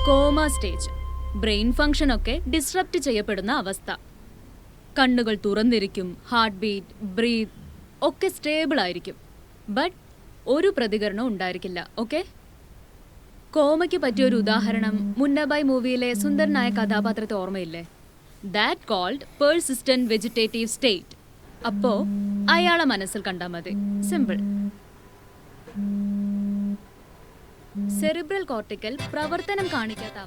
Comma stage. Brain function ഒക്കെ disrupt ചെയ്യപ്പെടുന്ന അവസ്ഥ. കണ്ണുകൾ തുറന്നിരിക്കും, ഹാർട്ട് ബീറ്റ്, ബ്രീത്ത് ഒക്കെ സ്റ്റേബിൾ ആയിരിക്കും. ബട്ട് ഒരു പ്രതികരണം ഉണ്ടായിരിക്കില്ല. ഓക്കെ, കോമയ്ക്ക് പറ്റിയൊരു ഉദാഹരണം മുന്നബായ് മൂവിയിലെ സുന്ദരനായ കഥാപാത്രത്തെ ഓർമ്മയില്ലേ? That called persistent vegetative state. അപ്പോ അയാളെ മനസ്സിൽ കണ്ടാൽ മതി. സിമ്പിൾ. സെറിബ്രൽ കോർട്ടിക്കൽ പ്രവർത്തനം കാണിക്കാത്ത.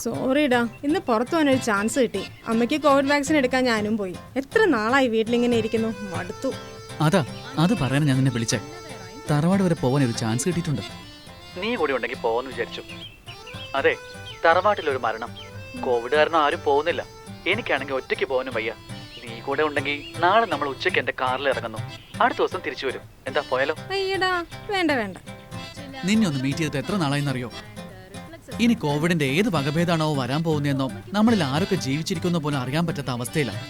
സോറിടാ, ഇന്ന് പുറത്തു പോകാനൊരു ചാൻസ് കിട്ടി. അമ്മയ്ക്ക് കോവിഡ് വാക്സിൻ എടുക്കാൻ ഞാനും പോയി. എത്ര നാളായി വീട്ടിലിങ്ങനെ ഇരിക്കുന്നു, മടുത്തു. അതാ അത് പറയാൻ ഞാൻ നിന്നെ വിളിച്ചേ. തറവാട് വരെ പോവാൻ ഒരു ചാൻസ് കിട്ടിയിട്ടുണ്ട്. നീ കൂടി ഉണ്ടെങ്കിൽ പോവാന്ന് വിചാരിച്ചു. അതെ, തറവാട്ടിലൊരു മരണം. കോവിഡ് കാരണം ആരും പോകുന്നില്ല. എനിക്കാണെങ്കിൽ ഒറ്റയ്ക്ക് പോകാനും വയ്യ. നീ കൂടെ ഉണ്ടെങ്കിൽ നാളെ നമ്മൾ ഉച്ചയ്ക്ക് എന്റെ കാറിൽ ഇറങ്ങുന്നു. അടുത്ത ദിവസം തിരിച്ചു വരും. എന്താ, പോയാലോ? അയ്യടാ, വേണ്ട വേണ്ട. നിന്നെ ഒന്ന് മീറ്റ് ചെയ്തിട്ട് എത്ര നാളായിന്നറിയോ? ഇനി കോവിഡിന്റെ ഏത് വകഭേദാണോ വരാൻ പോകുന്നതെന്നോ നമ്മളിൽ ആരൊക്കെ ജീവിച്ചിരിക്കുന്ന പോലും അറിയാൻ പറ്റാത്ത അവസ്ഥയിലാണ്.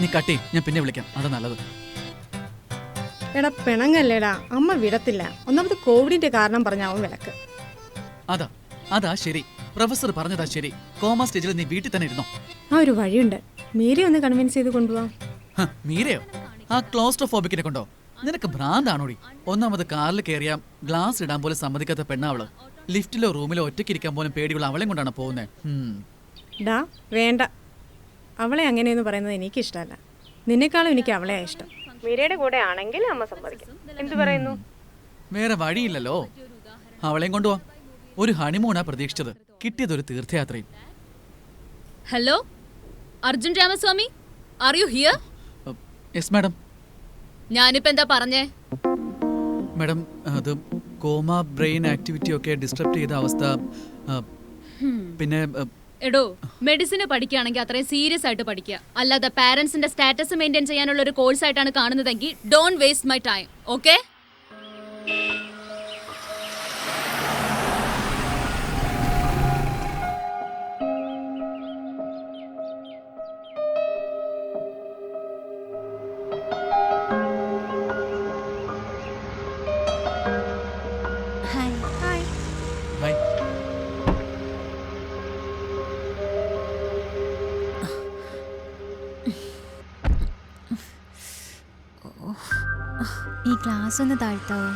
നീ കട്ടി, ഞാൻ പിന്നെ വിളിക്കാം. അതാ നല്ലത്. എടാ പിണങ്ങല്ലേടാ, അമ്മ വിടത്തില്ല. ഒന്നാമത് കോവിഡിന്റെ കാരണം പറഞ്ഞ അവൻ വിലക്ക്. അതാ ശരി. പ്രൊഫസർ പറഞ്ഞതാ ശരി. കോമ സ്റ്റേജിൽ നീ വീട്ടിൽ തന്നെ ഇരുന്നോ? ആ ഒരു വഴിയുണ്ട്. മീരെ ഒന്ന് കൺവിൻസ് ചെയ്ത് കൊണ്ടുപോവാം. മീരയോ? ആ ക്ലോസ്ട്രോഫോബിക്കിനെ കൊണ്ടോ? നിനക്ക് ഭ്രാന്താണോടി? ഒന്നാമത് കാറിൽ കയറിയ ഗ്ലാസ് ഇടാൻ പോലും സമ്മതിക്കാത്ത പെണ്ണാവള്. ലിഫ്റ്റിലോ റൂമിലോ ഒറ്റയ്ക്കിരിക്കാൻ പോലും പേടിയുള്ള അവളെ കൊണ്ടാണ് പോകുന്നത്. ഡാ വേണ്ട, അവളെ അങ്ങനെയെന്ന് പറയുന്നത് എനിക്ക് ഇഷ്ടമല്ല. നിന്നെക്കാളും എനിക്ക് അവളെയാ ഇഷ്ടം. മീരയുടെ കൂടെ ആണെങ്കിൽ അമ്മ സമ്മതിക്കും. എന്തു പറയുന്നു? വേറെ വഴിയില്ലല്ലോ. അവളെയും കൊണ്ടുപോവാ. ഒരു ഹണിമൂണാ പ്രതീക്ഷിച്ചത്, കിട്ടിയതൊരു തീർത്ഥയാത്രയും. Hello Arjun Ramaswamy, are you here? Yes madam. ഞാനിപ്പോ എന്താ പറഞ്ഞേ? മാഡം, അത് കോമ ബ്രെയിൻ ആക്ടിവിറ്റി ഒക്കെ ഡിസ്റ്റർബ് ചെയ്ത അവസ്ഥ. പിന്നെ എടോ, മെഡിസിന് പഠിക്കുകയാണെങ്കിൽ അത്രയും സീരിയസ് ആയിട്ട് പഠിക്കുക. അല്ലാതെ പാരന്റ്സിന്റെ സ്റ്റാറ്റസ് മെയിൻറ്റെയിൻ ചെയ്യാനുള്ള ഒരു കോഴ്സ് ആയിട്ടാണ് കാണുന്നതെങ്കിൽ don't waste my time. Okay? ഈ ഗ്ലാസ് ഒന്ന് താഴ്ത്താവോ?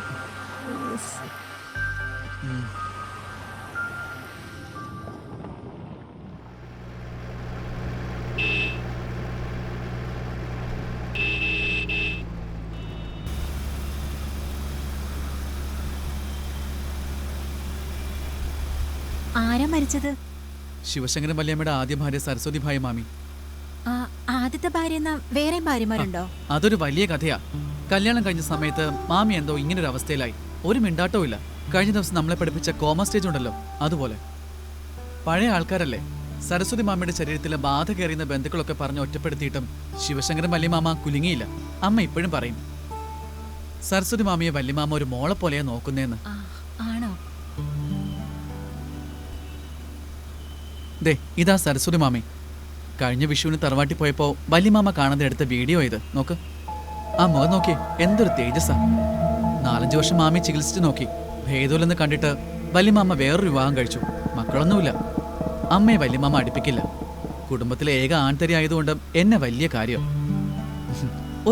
ആരാ മരിച്ചത്? ശിവശങ്കരൻ വല്യമ്മയുടെ ആദ്യ ഭാര്യ സരസ്വതി ഭായി മാമി. ആദ്യത്തെ ഭാര്യ വേറെ ഭാര്യമാരുണ്ടോ? അതൊരു വലിയ കഥയാ. കല്യാണം കഴിഞ്ഞ സമയത്ത് മാമി എന്തോ ഇങ്ങനൊരു അവസ്ഥയിലായി. ഒരു മിണ്ടാട്ടവും ഇല്ല. കഴിഞ്ഞ ദിവസം നമ്മളെ പഠിപ്പിച്ച കോമ സ്റ്റേജ് ഉണ്ടല്ലോ, അതുപോലെ. പഴയ ആൾക്കാരല്ലേ. സരസ്വതി മാമയുടെ ശരീരത്തിലെ ബാധ കയറിയുന്ന ബന്ധുക്കളൊക്കെ പറഞ്ഞ് ഒറ്റപ്പെടുത്തിയിട്ടും ശിവശങ്കരൻ വല്യമാമ കുലുങ്ങിയില്ല. അമ്മ ഇപ്പോഴും പറയും സരസ്വതി മാമിയെ വല്യമാമ ഒരു മോളെ പോലെയാ നോക്കുന്നേന്ന്. ആണോ? ദേ, ഇതാ സരസ്വതി മാമി. കഴിഞ്ഞ വിഷുവിന് തറവാട്ടി പോയപ്പോ വല്യമാമ കാണാതെ എടുത്ത വീഡിയോ ഇത് നോക്ക്. ആ മുഖം നോക്കി, എന്തൊരു തേജസ്സാ. 4-5 വർഷം മാമി ചികിത്സിച്ച് നോക്കി. ഭേദമില്ലെന്ന് കണ്ടിട്ട് വല്യമാമ വേറൊരു വിവാഹം കഴിച്ചു. മക്കളൊന്നുമില്ല. അമ്മയെ വല്യമാമ അടുപ്പിക്കില്ല. കുടുംബത്തിലെ ഏക ആൺതരി ആയതുകൊണ്ട് എന്നെ വലിയ കാര്യം.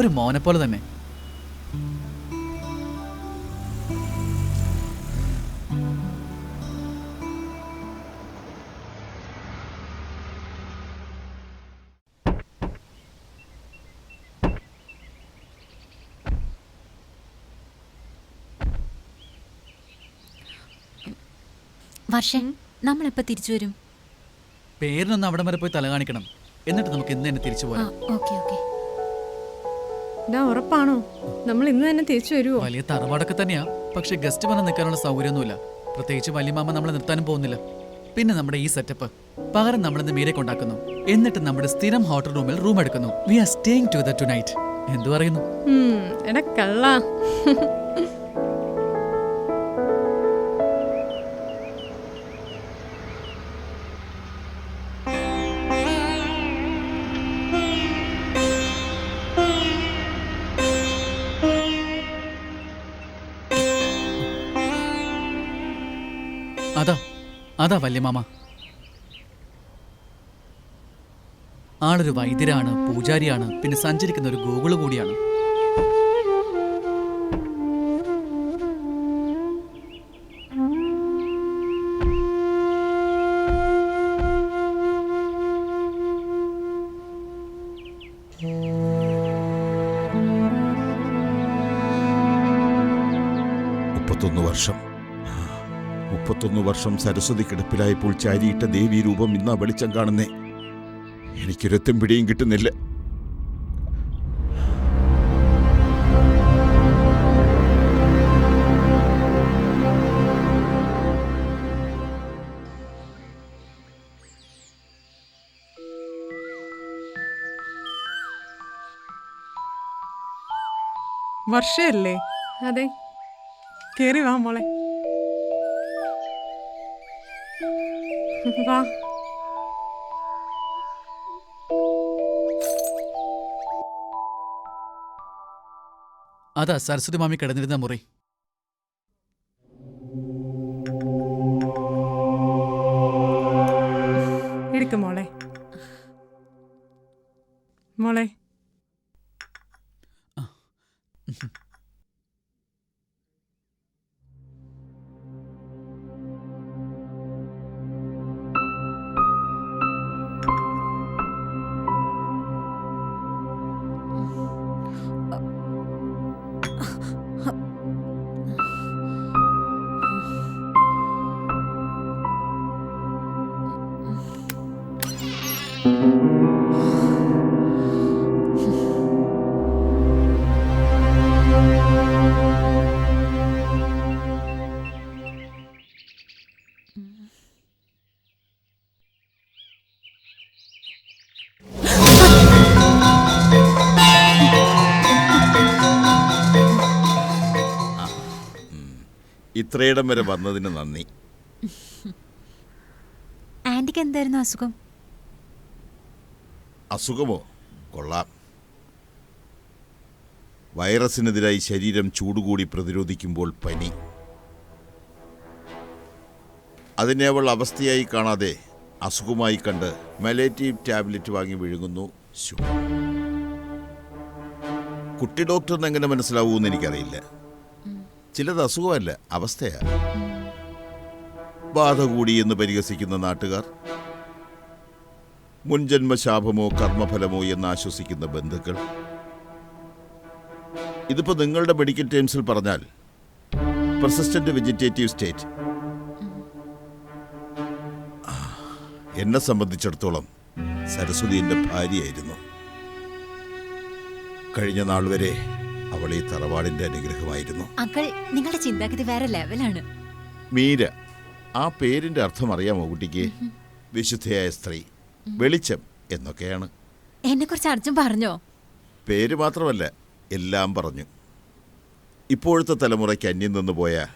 ഒരു മോനെ പോലെ തന്നെ. വർഷം നമ്മളെപ്പോ തിരിച്ചു വരും? പേരിനൊന്ന് അവിടം വരെ പോയി തല കാണിക്കണം. എന്നിട്ട് നമുക്ക് ഇന്ന് തന്നെ തിരിച്ചു പോകാം. ഉറപ്പാണോ? നമ്മൾ ഇന്ന് തന്നെ തിരിച്ചു വരുമോ? വലിയ തറവാടൊക്കെ തന്നെയാ. പക്ഷെ ഗസ്റ്റ് വന്ന് നിൽക്കാനുള്ള സൗകര്യമൊന്നുമില്ല. പ്രത്യേകിച്ച് വല്യമാമ നമ്മളെ നിർത്താനും പോകുന്നില്ല. പിന്നെ നമ്മുടെ ഈ സെറ്റപ്പ് പകരം നമ്മളിന്ന് മീരെ കൊണ്ടാക്കുന്നു. എന്നിട്ട് നമ്മുടെ സ്ഥിരം ഹോട്ടൽ റൂമിൽ റൂം എടുക്കുന്നു. We are staying together tonight. എന്തു പറയുന്നു? എടാ കള്ളാ. അതാ അതാ വല്യമാമ. ആളൊരു വൈദ്യരാണ്, പൂജാരിയാണ്, പിന്നെ സഞ്ചരിക്കുന്ന ഒരു ഗൂഗിള് കൂടിയാണ്. വർഷം 31 വർഷം സരസ്വതി കിടപ്പിലായപ്പോൾ ചാരിയിട്ട ദേവീ രൂപം ഇന്നാ വെളിച്ചം കാണുന്നേ. എനിക്കൊരെത്തും പിടിയും കിട്ടുന്നില്ല. വർഷയല്ലേ? അതെ. കേറി വാ മോളെ. വാ. അതാ സരസ്വതി മാമി കിടന്നിരുന്ന മുറി. എടുക്ക് മോളെ. മോളെ ഇത്രയിടം വരെ വന്നതിന് നന്ദി. ആന്റിക്ക് എന്തായിരുന്നു അസുഖം? അസുഖമോ? കൊള്ളാം. വൈറസിനെതിരായി ശരീരം ചൂടുകൂടി പ്രതിരോധിക്കുമ്പോൾ പനി. അതിനെ അവൾ അവസ്ഥയായി കാണാതെ അസുഖമായി കണ്ട് മെലേറ്റീവ് ടാബ്ലറ്റ് വാങ്ങി വിഴുങ്ങുന്നു. കുട്ടി ഡോക്ടറിന് എങ്ങനെ മനസ്സിലാവൂന്ന് എനിക്കറിയില്ല. ചിലത് അസുഖമല്ല, അവസ്ഥയാ. ബാധ കൂടി എന്ന് പരിഹസിക്കുന്ന നാട്ടുകാർ, മുൻജന്മശാപമോ കർമ്മഫലമോ എന്ന് ആശ്വസിക്കുന്ന ബന്ധുക്കൾ. ഇതിപ്പോ നിങ്ങളുടെ മെഡിക്കൽ ടേംസിൽ പറഞ്ഞാൽ പെർസിസ്റ്റന്റ് വെജിറ്റേറ്റീവ് സ്റ്റേറ്റ്. എന്നെ സംബന്ധിച്ചിടത്തോളം സരസ്വതി എൻ്റെ ഭാര്യയായിരുന്നു. കഴിഞ്ഞ നാൾ വരെ അവൾ ഈ തറവാടിന്റെ അനുഗ്രഹമായിരുന്നു. അങ്കിൾ, നിങ്ങളുടെ ചിന്താഗതി വേറെ ലെവലാണ്. മീര, ആ പേരിന്റെ അർത്ഥം അറിയാമോ കുട്ടിക്ക്? വിശുദ്ധയായ സ്ത്രീ, വെളിച്ചം എന്നൊക്കെയാണ്. എന്നെ കുറിച്ച് അർജുൻ പറഞ്ഞോ? പേര് മാത്രമല്ല, എല്ലാം പറഞ്ഞു. ഇപ്പോഴത്തെ തലമുറയ്ക്ക് അന്യം നിന്ന് പോയ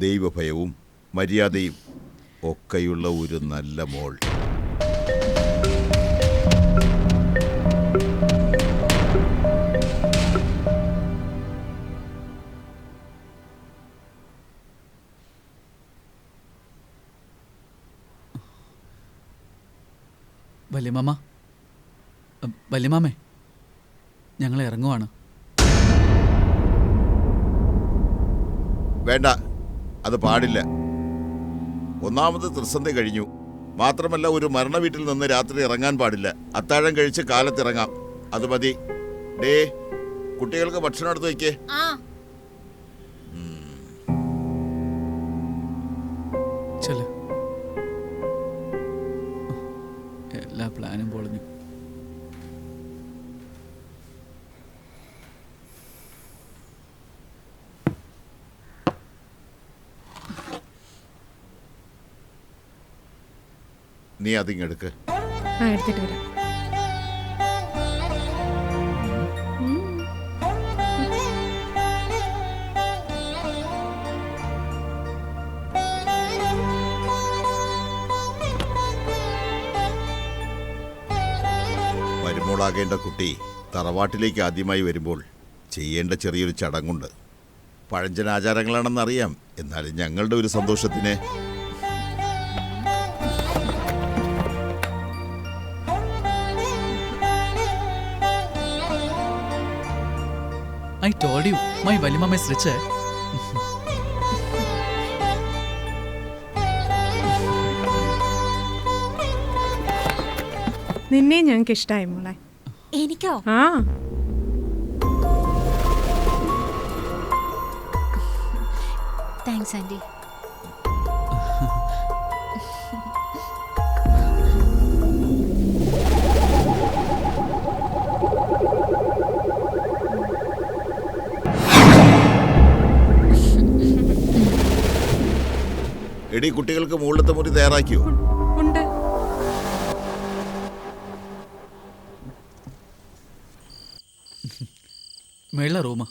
ദൈവഭയവും മര്യാദയും ഒക്കെയുള്ള ഒരു നല്ല മോൾ. വല്യമാമേ, ഞങ്ങൾ ഇറങ്ങുവാണ്. വേണ്ട, അത് പാടില്ല. ഒന്നാമത് ത്രിസന്ധി കഴിഞ്ഞു. മാത്രമല്ല, ഒരു മരണ വീട്ടിൽ നിന്ന് രാത്രി ഇറങ്ങാൻ പാടില്ല. അത്താഴം കഴിച്ച് കാലത്തിറങ്ങാം. അത് മതി. ഡേ, കുട്ടികൾക്ക് ഭക്ഷണം എടുത്ത് വയ്ക്കേ. എല്ലാ പ്ലാനും പൊളിഞ്ഞു. നീ അതിങ്ങെടുക്ക്. എടുത്തിട്ട് വരാം. വരുമ്പോളാകേണ്ട കുട്ടി തറവാട്ടിലേക്ക് ആദ്യമായി വരുമ്പോൾ ചെയ്യേണ്ട ചെറിയൊരു ചടങ്ങുണ്ട്. പഴഞ്ചൻ ആചാരങ്ങളാണെന്നറിയാം, എന്നാലും ഞങ്ങളുടെ ഒരു സന്തോഷത്തിന് I told you, my Valimama is richer. നിന്നെ ഞങ്ങൾക്ക് ഇഷ്ടമായി മോളെ. എനിക്കോ? ആ താങ്ക്സ് ആന്റി. എടി, കുട്ടികൾക്ക് മുകളിലത്തെ മുറി തയ്യാറാക്കിയോ? ഉണ്ട്. മേള റൂമ്.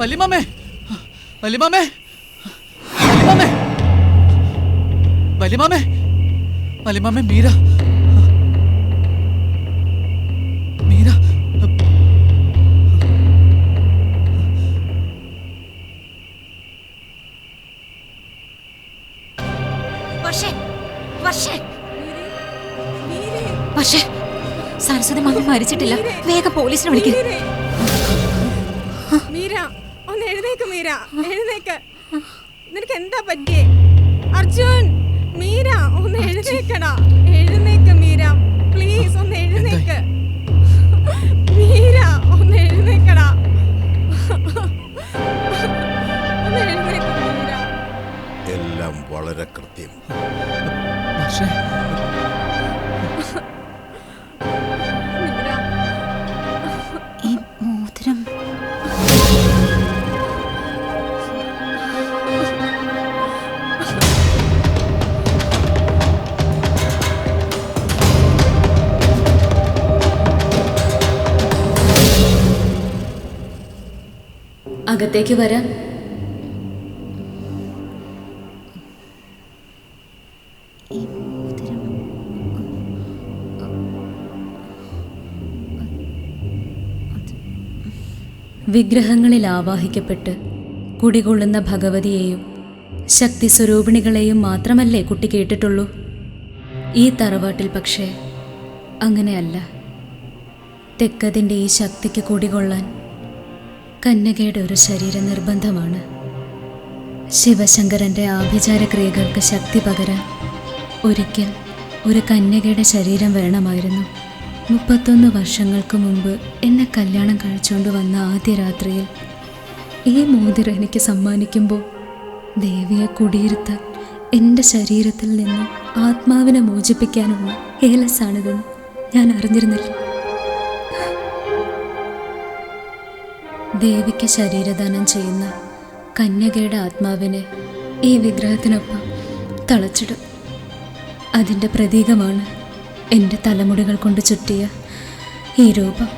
വല്യമാമേ, വല്യമാമേ, വല്യമാമേ, വല്യമാമേ, വല്യമാമേ, മീര, മീര. പക്ഷേ സരസ്വതി മാമി മരിച്ചിട്ടില്ല. വേഗം പോലീസിനെ വിളിക്കും. മീര, ഒന്ന് എഴുന്നേക്ക് മീര, എഴുന്നേക്ക്. നിനക്ക് എന്താ പറ്റിയേ? അർജുൻ, മീര ഒന്ന് എഴുന്നേക്കടാ. എഴുന്നേക്ക് മീര, പ്ലീസ് ഒന്ന് എഴുന്നേക്ക്. മീര ഒന്ന് എഴുന്നേക്കടാ. ഒന്ന് എഴുന്നേക്ക് മീര. എല്ലാം വളരെ കൃത്യം. പക്ഷേ മീര, ഈ മോതിരം അകത്തേക്ക് വരാം. ഈ മോതിരം വിഗ്രഹങ്ങളിൽ ആവാഹിക്കപ്പെട്ട് കുടികൊള്ളുന്ന ഭഗവതിയെയും ശക്തി സ്വരൂപിണികളെയും മാത്രമല്ലേ കുട്ടി കേട്ടിട്ടുള്ളൂ. ഈ തറവാട്ടിൽ പക്ഷേ അങ്ങനെയല്ല. തെക്കതിൻ്റെ ഈ ശക്തിക്ക് കുടികൊള്ളാൻ കന്യകയുടെ ഒരു ശരീരം നിർബന്ധമാണ്. ശിവശങ്കരൻ്റെ ആഭിചാര ക്രിയകൾക്ക് ശക്തി പകരാൻ ഒരിക്കൽ ഒരു കന്യകയുടെ ശരീരം വേണമായിരുന്നു. 31 വർഷങ്ങൾക്ക് മുമ്പ് എന്നെ കല്യാണം കഴിച്ചുകൊണ്ട് വന്ന ആദ്യ രാത്രിയിൽ ഈ മോതിരം എനിക്ക് സമ്മാനിക്കുമ്പോൾ ദേവിയെ കുടിയിരുത്താൻ എൻ്റെ ശരീരത്തിൽ നിന്നും ആത്മാവിനെ മോചിപ്പിക്കാനുള്ള ഏലസാണിതെന്ന് ഞാൻ അറിഞ്ഞിരുന്നില്ല. ദേവിക്ക് ശരീരദാനം ചെയ്യുന്ന കന്യകയുടെ ആത്മാവിനെ ഈ വിഗ്രഹത്തിനൊപ്പം തളച്ചിടും. അതിൻ്റെ പ്രതീകമാണ് എൻ്റെ തലമുടികൾ കൊണ്ട് ചുറ്റിയ ഈ രൂപം.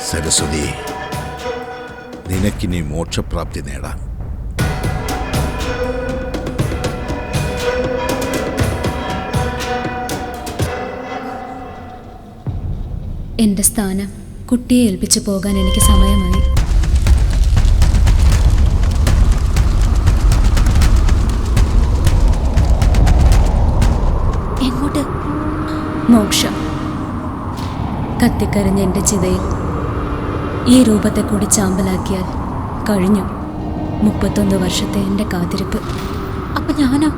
സരസ്വതി, നിനക്കിനി മോക്ഷപ്രാപ്തി നേടാം. എൻ്റെ സ്ഥാനം കുട്ടിയെ ഏൽപ്പിച്ചു പോകാൻ എനിക്ക് സമയമായി. എങ്ങോട്ട്? മോക്ഷം. കത്തിക്കരിഞ്ഞ എൻ്റെ ചിതയിൽ ഈ രൂപത്തെ കൂടി ചാമ്പലാക്കിയാൽ കഴിഞ്ഞു 31 വർഷത്തെ എൻ്റെ കാത്തിരിപ്പ്. അപ്പൊ ഞാനോ?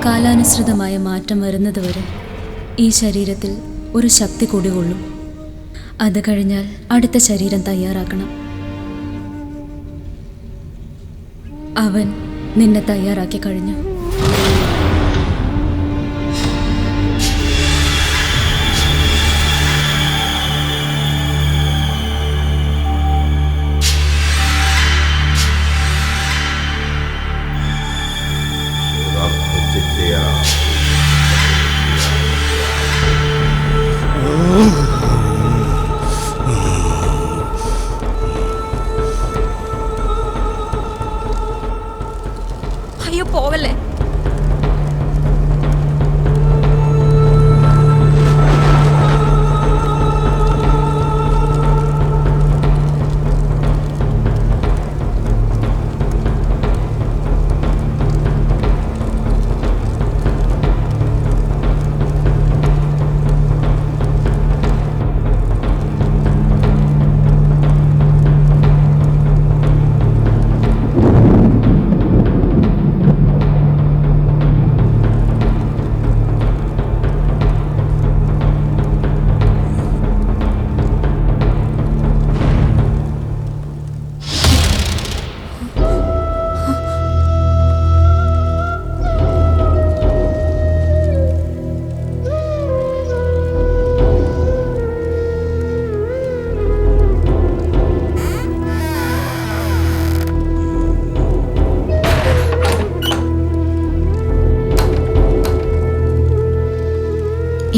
കാലാനുസൃതമായ മാറ്റം വരുന്നതുവരെ ഈ ശരീരത്തിൽ ഒരു ശക്തി കുടികൊള്ളും. അത് കഴിഞ്ഞാൽ അടുത്ത ശരീരം തയ്യാറാക്കണം. അവൻ നിന്നെ തയ്യാറാക്കി കഴിഞ്ഞു. അയ്യോ, പോവല്ലേ.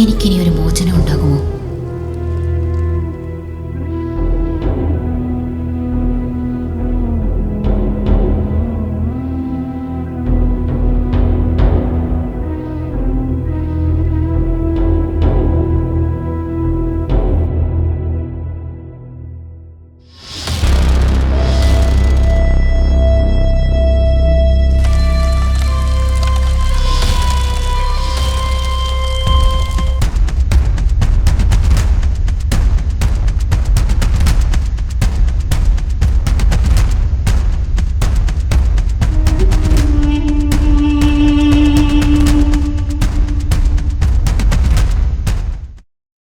എനിക്കിനി ഒരു മോചനം ഉണ്ടാകും.